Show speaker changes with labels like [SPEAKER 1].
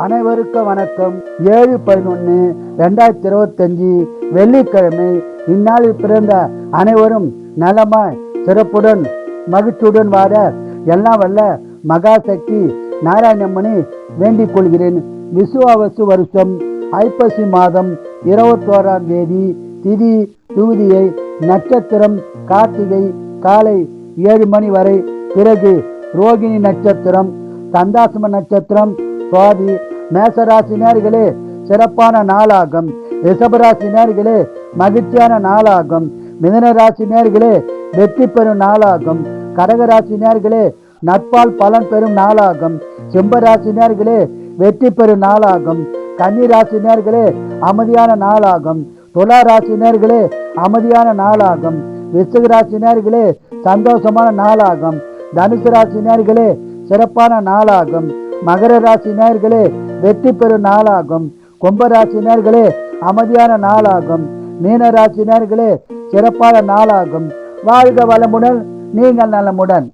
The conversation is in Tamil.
[SPEAKER 1] அனைவருக்கும் வணக்கம். 7/11/2025 வெள்ளிக்கிழமை. இந்நாளில் பிறந்த அனைவரும் நலமாய் சிறப்புடன் மகிழ்ச்சியுடன் வாழ எல்லாம் வல்ல மகாசக்தி நாராயணம்மனை வேண்டிக் கொள்கிறேன். விசுவாவசு வருஷம் ஐப்பசி மாதம் 21ஆம் தேதி. திதி துவிதியை, நட்சத்திரம் கார்த்திகை, காலை 7 மணி வரை. பிறகு ரோகிணி நட்சத்திரம், சந்தாசம நட்சத்திரம், சுவாதி. மேசராசினியர்களே சிறப்பான நாளாகும். ரிஷபராசினியர்களே மகிழ்ச்சியான நாளாகும். மிதுனராசினியர்களே வெற்றி பெறும் நாளாகும். கடகராசினியர்களே நட்பால் பலன் பெறும் நாளாகும். சிம்மராசினியர்களே வெற்றி பெறும் நாளாகும். கன்னிராசினியர்களே அமைதியான நாளாகும். துலா ராசினியர்களே அமைதியான நாளாகும். விருச்சிக ராசினியர்களே சந்தோஷமான நாளாகும். தனுசு ராசினியர்களே சிறப்பான நாளாகும். மகர ராசினியர்களே வெற்றி பெறும் நாளாகும். கும்பராசினியர்களே அமைதியான நாளாகும். மீன ராசினியர்களே சிறப்பான நாளாகும். வாழ்க வளமுடன், நீங்கள் நலமுடன்.